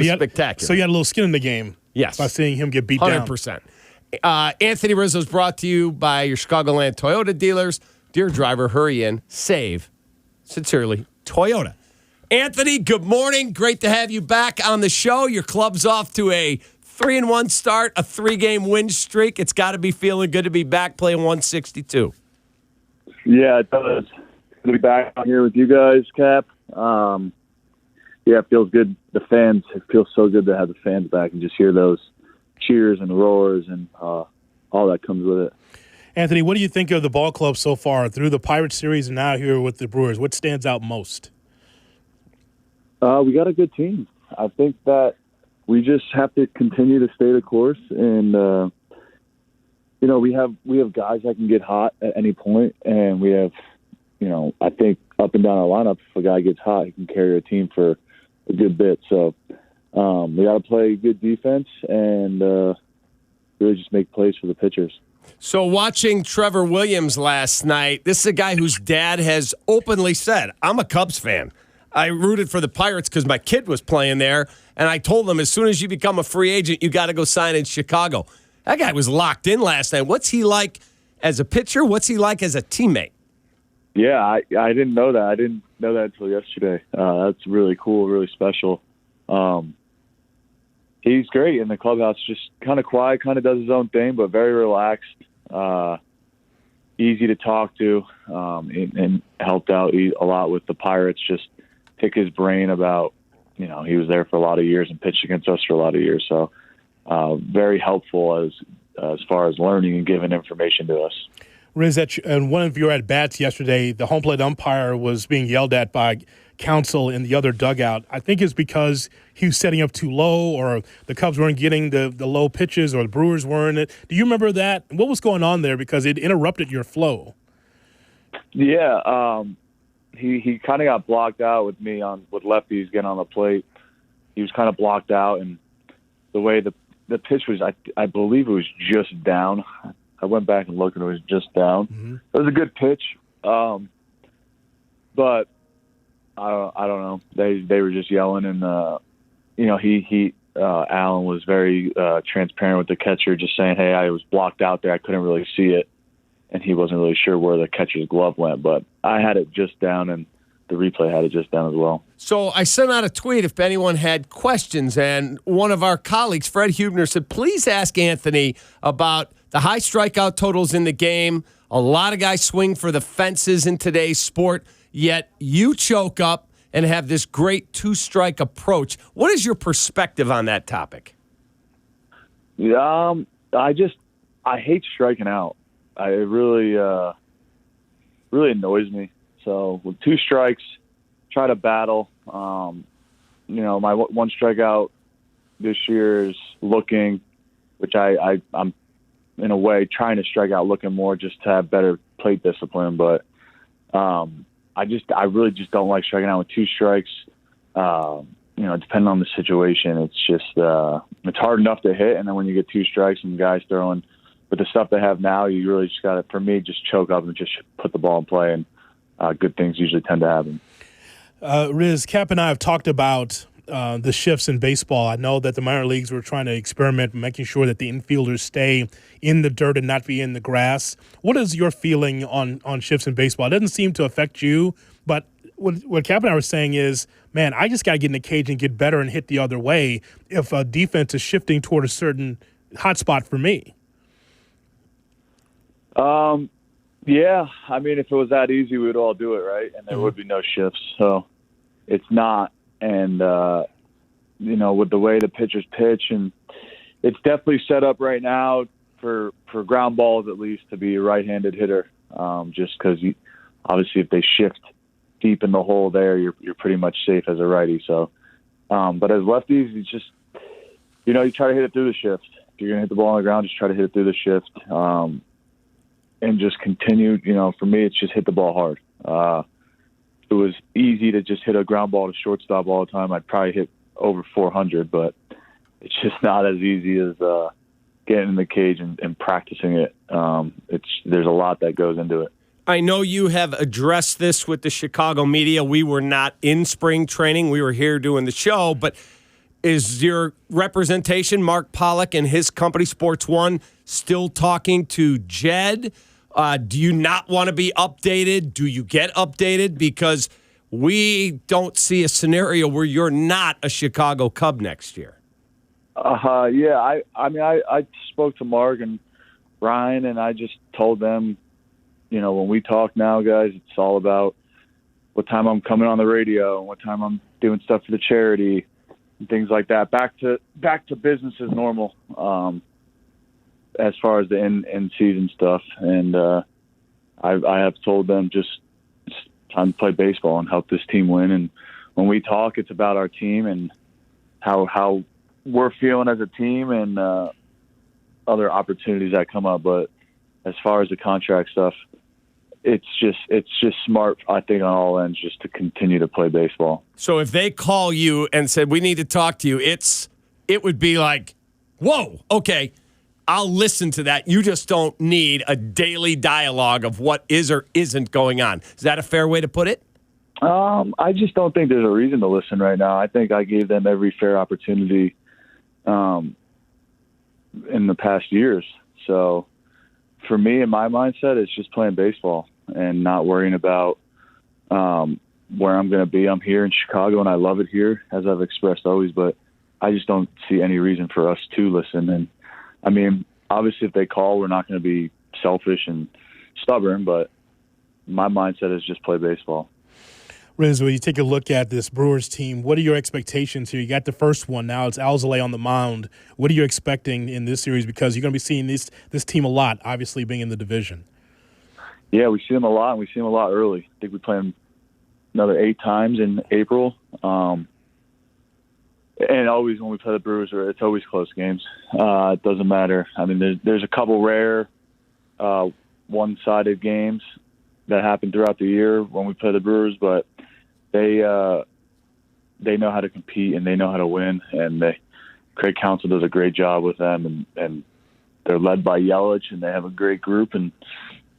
was spectacular. So you had a little skin in the game. Yes. By seeing him get beat down. 100%. Anthony Rizzo is brought to you by your Chicagoland Toyota dealers. Dear driver, hurry in. Save. Sincerely, Toyota. Anthony, good morning. Great to have you back on the show. Your club's off to a 3-1 start, a 3-game win streak. It's got to be feeling good to be back playing 162. Yeah, it does. Good to be back out here with you guys, Cap. Yeah, it feels good. The fans, it feels so good to have the fans back and just hear those cheers and roars and all that comes with it. Anthony, what do you think of the ball club so far through the Pirates series and now here with the Brewers? What stands out most? We got a good team. I think that we just have to continue to stay the course, and we have guys that can get hot at any point, and we have, I think up and down our lineup, if a guy gets hot, he can carry a team for a good bit. So we got to play good defense and really just make plays for the pitchers. So watching Trevor Williams last night, this is a guy whose dad has openly said, I'm a Cubs fan. I rooted for the Pirates because my kid was playing there, and I told him as soon as you become a free agent, you got to go sign in Chicago. That guy was locked in last night. What's he like as a pitcher? What's he like as a teammate? Yeah, I didn't know that. I didn't know that until yesterday. That's really cool, really special. He's great in the clubhouse, just kind of quiet, kind of does his own thing, but very relaxed, easy to talk to, and helped out a lot with the Pirates, just pick his brain about, he was there for a lot of years and pitched against us for a lot of years. So very helpful as far as learning and giving information to us. Riz, in one of your at-bats yesterday, the home plate umpire was being yelled at by counsel in the other dugout. I think it's because he was setting up too low or the Cubs weren't getting the low pitches or the Brewers weren't. Do you remember that? What was going on there? Because it interrupted your flow. Yeah, he kind of got blocked out with me with lefties getting on the plate. He was kind of blocked out, and the way the pitch was, I believe it was just down. I went back and looked, and it was just down. Mm-hmm. It was a good pitch, but I don't know. They were just yelling, and Allen was very transparent with the catcher, just saying, "Hey, I was blocked out there. I couldn't really see it." And he wasn't really sure where the catcher's glove went, but I had it just down, and the replay had it just down as well. So I sent out a tweet if anyone had questions, and one of our colleagues, Fred Hubner, said, please ask Anthony about the high strikeout totals in the game. A lot of guys swing for the fences in today's sport, yet you choke up and have this great two-strike approach. What is your perspective on that topic? I hate striking out. It really annoys me. So with two strikes, try to battle. My one strikeout this year is looking, which I'm in a way trying to strike out looking more just to have better plate discipline. But I really just don't like striking out with two strikes. Depending on the situation, it's just it's hard enough to hit, and then when you get two strikes and guys throwing. With the stuff they have now, you really just got to, for me, just choke up and just put the ball in play, and good things usually tend to happen. Riz, Cap and I have talked about the shifts in baseball. I know that the minor leagues were trying to experiment, making sure that the infielders stay in the dirt and not be in the grass. What is your feeling on shifts in baseball? It doesn't seem to affect you, but what Cap and I were saying is, man, I just got to get in the cage and get better and hit the other way if a defense is shifting toward a certain hot spot for me. Yeah, I mean, if it was that easy, we would all do it, right? And there would be no shifts. So it's not. And, with the way the pitchers pitch, and it's definitely set up right now for ground balls, at least, to be a right-handed hitter. Just because obviously if they shift deep in the hole there, you're pretty much safe as a righty. So, but as lefties, you just, you try to hit it through the shift. If you're going to hit the ball on the ground, just try to hit it through the shift. And just continue, for me, it's just hit the ball hard. If it was easy to just hit a ground ball to shortstop all the time, I'd probably hit over 400, but it's just not as easy as getting in the cage and practicing it. There's a lot that goes into it. I know you have addressed this with the Chicago media. We were not in spring training. We were here doing the show, but Is your representation, Mark Pollock and his company, Sports One, still talking to Jed? Do you not want to be updated? Do you get updated? Because we don't see a scenario where you're not a Chicago Cub next year. Yeah, I spoke to Mark and Ryan, and I just told them, when we talk now, guys, it's all about what time I'm coming on the radio and what time I'm doing stuff for the charity and things like that. Back to business as normal, as far as the end season stuff. And I have told them just it's time to play baseball and help this team win. And when we talk, it's about our team and how we're feeling as a team and other opportunities that come up. But as far as the contract stuff, it's just smart, I think, on all ends, just to continue to play baseball. So if they call you and said, we need to talk to you, it would be like, whoa, okay, I'll listen to that. You just don't need a daily dialogue of what is or isn't going on. Is that a fair way to put it? I just don't think there's a reason to listen right now. I think I gave them every fair opportunity in the past years. So for me, in my mindset, it's just playing baseball and not worrying about where I'm going to be. I'm here in Chicago, and I love it here, as I've expressed always, but I just don't see any reason for us to listen. And, I mean, obviously if they call, we're not going to be selfish and stubborn, but my mindset is just play baseball. Riz, when you take a look at this Brewers team, what are your expectations here? You got the first one now. It's Alzolay on the mound. What are you expecting in this series? Because you're going to be seeing this team a lot, obviously being in the division. Yeah, we see them a lot, and we see them a lot early. I think we play them another 8 times in April. And always when we play the Brewers, it's always close games. It doesn't matter. I mean, there's a couple rare one-sided games that happen throughout the year when we play the Brewers, but they know how to compete and they know how to win. And Craig Counsell does a great job with them, and they're led by Yelich, and they have a great group. And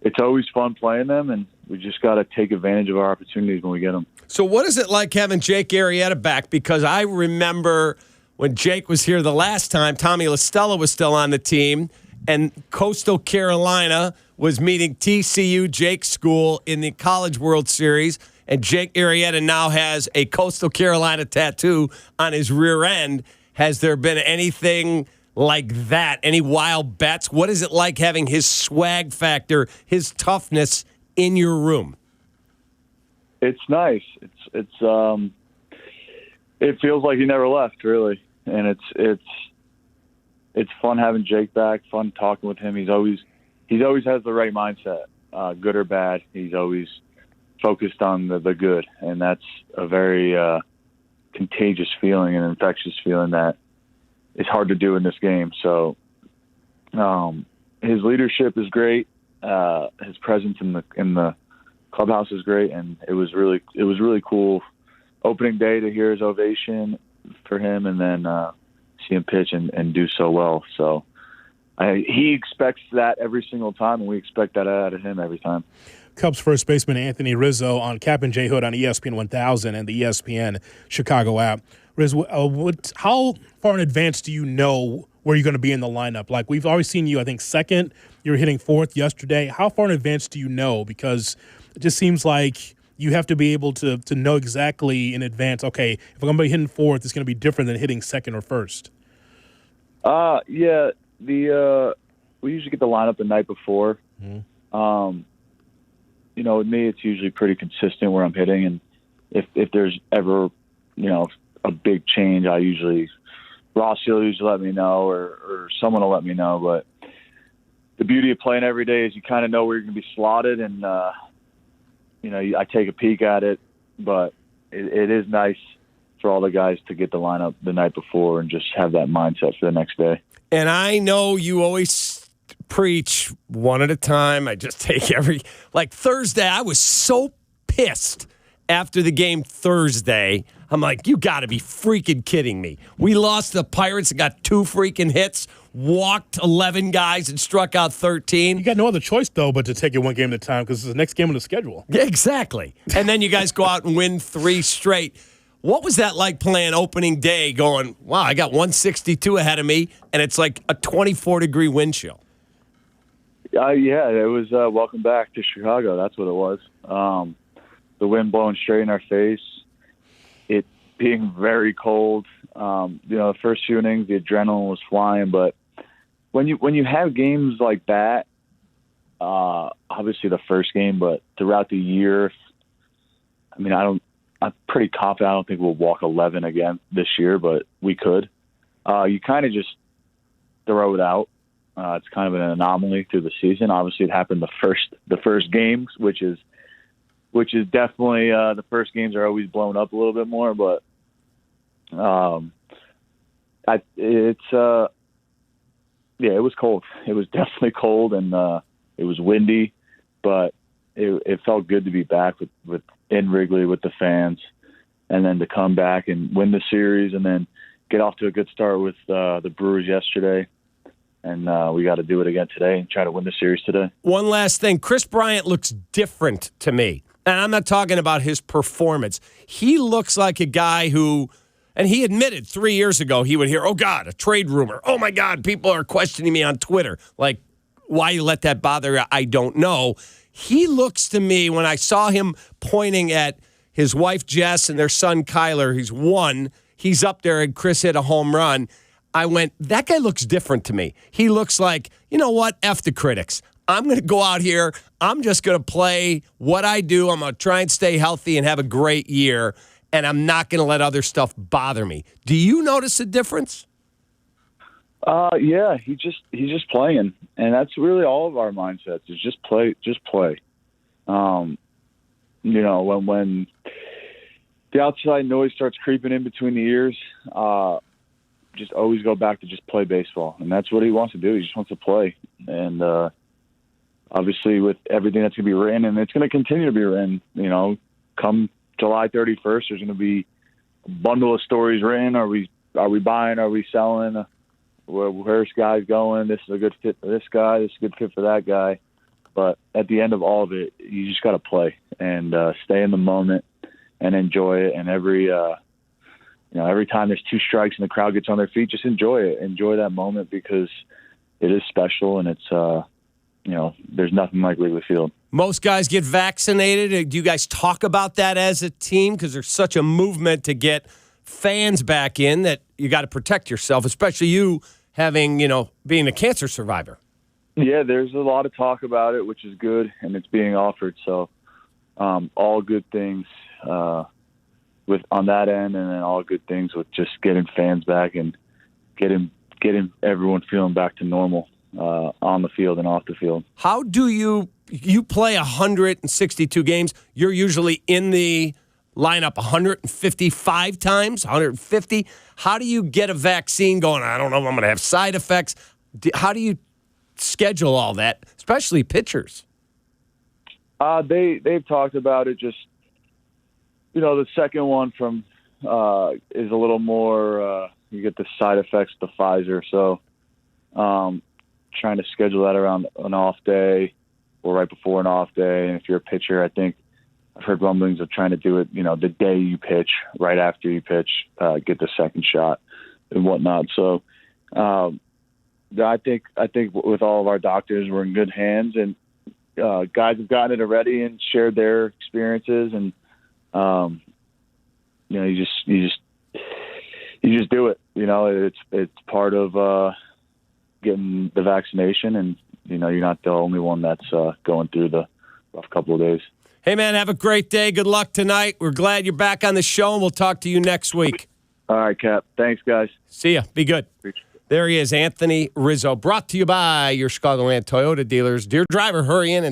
it's always fun playing them, and we just got to take advantage of our opportunities when we get them. So what is it like having Jake Arrietta back? Because I remember when Jake was here the last time, Tommy LaStella was still on the team, and Coastal Carolina was meeting TCU Jake's school in the College World Series, and Jake Arrietta now has a Coastal Carolina tattoo on his rear end. Has there been anything like that? Any wild bets? What is it like having his swag factor, his toughness in your room? It's nice. It feels like he never left, really, and it's fun having Jake back. Fun talking with him. He's always has the right mindset, good or bad. He's always focused on the good, and that's a very contagious feeling and infectious feeling that is hard to do in this game. So his leadership is great. His presence in the clubhouse is great, and it was really cool opening day to hear his ovation for him, and then see him pitch and do so well. So he expects that every single time, and we expect that out of him every time. Cubs first baseman Anthony Rizzo on Kap and J.Hood on ESPN 1000 and the ESPN Chicago app. Riz, how far in advance do you know where you're going to be in the lineup? Like, we've always seen you, I think, second. You were hitting fourth yesterday. How far in advance do you know? Because it just seems like you have to be able to know exactly in advance, okay, if I'm going to be hitting fourth, it's going to be different than hitting second or first. Yeah. We usually get the lineup the night before. Mm-hmm. With me, it's usually pretty consistent where I'm hitting, and if there's ever, a big change, Ross will usually let me know, or someone will let me know. But the beauty of playing every day is you kind of know where you're going to be slotted, and I take a peek at it. But it is nice for all the guys to get the lineup the night before and just have that mindset for the next day. And I know you always preach one at a time. I just take Thursday, I was so pissed after the game Thursday. I'm like, you got to be freaking kidding me. We lost the Pirates and got 2 freaking hits, walked 11 guys and struck out 13. You got no other choice, though, but to take it one game at a time because it's the next game on the schedule. Yeah, exactly. And then you guys go out and win 3 straight. What was that like playing opening day going, wow, I got 162 ahead of me, and it's like a 24-degree wind chill? Yeah, it was welcome back to Chicago. That's what it was. The wind blowing straight in our face, it being very cold. The first few innings, the adrenaline was flying, but when you have games like that, obviously the first game, but throughout the year, I mean, I'm pretty confident. I don't think we'll walk 11 again this year, but we could. You kind of just throw it out. It's kind of an anomaly through the season. Obviously, it happened the first games, which is definitely the first games are always blown up a little bit more. But it was cold. It was definitely cold, and it was windy, but it felt good to be back with in Wrigley with the fans, and then to come back and win the series, and then get off to a good start with the Brewers yesterday. And we got to do it again today and try to win the series today. One last thing. Kris Bryant looks different to me. And I'm not talking about his performance. He looks like a guy who, and he admitted 3 years ago, he would hear, oh, God, a trade rumor. Oh, my God, people are questioning me on Twitter. Like, why you let that bother you, I don't know. He looks to me, when I saw him pointing at his wife, Jess, and their son, Kyler, he's one. He's up there, and Kris hit a home run. I went, that guy looks different to me. He looks like, you know what, F the critics. I'm going to go out here. I'm just going to play what I do. I'm going to try and stay healthy and have a great year, and I'm not going to let other stuff bother me. Do you notice a difference? Yeah, he's just playing, and that's really all of our mindsets is just play. When the outside noise starts creeping in between the ears, just always go back to just play baseball. And that's what he wants to do. He just wants to play. And obviously with everything that's going to be written, and it's going to continue to be written, come July 31st, there's going to be a bundle of stories written. Are we buying? Are we selling? Where's guys going? This is a good fit for this guy. This is a good fit for that guy. But at the end of all of it, you just got to play and stay in the moment and enjoy it. And every time there's two strikes and the crowd gets on their feet, just enjoy it. Enjoy that moment because it is special, and it's, there's nothing like Wrigley Field. Most guys get vaccinated. Do you guys talk about that as a team? Because there's such a movement to get fans back in that you got to protect yourself, especially you having, being a cancer survivor. Yeah, there's a lot of talk about it, which is good, and it's being offered. So all good things with on that end, and then all good things with just getting fans back and getting everyone feeling back to normal on the field and off the field. How do you play 162 games? You're usually in the lineup 155 times, 150. How do you get a vaccine going? I don't know if I'm going to have side effects. How do you schedule all that, especially pitchers? They've talked about it. Just the second one from is a little more. You get the side effects, the Pfizer. So trying to schedule that around an off day or right before an off day. And if you're a pitcher, I think I've heard rumblings of trying to do it, the day you pitch, right after you pitch, get the second shot and whatnot. So I think with all of our doctors, we're in good hands, and guys have gotten it already and shared their experiences, and you just do it. It's part of getting the vaccination, and you're not the only one that's going through the rough couple of days. Hey, man, have a great day. Good luck tonight. We're glad you're back on the show, and we'll talk to you next week. All right, Cap. Thanks, guys. See ya. Be good. There he is, Anthony Rizzo, brought to you by your Chicagoland Toyota dealers. Dear driver, hurry in and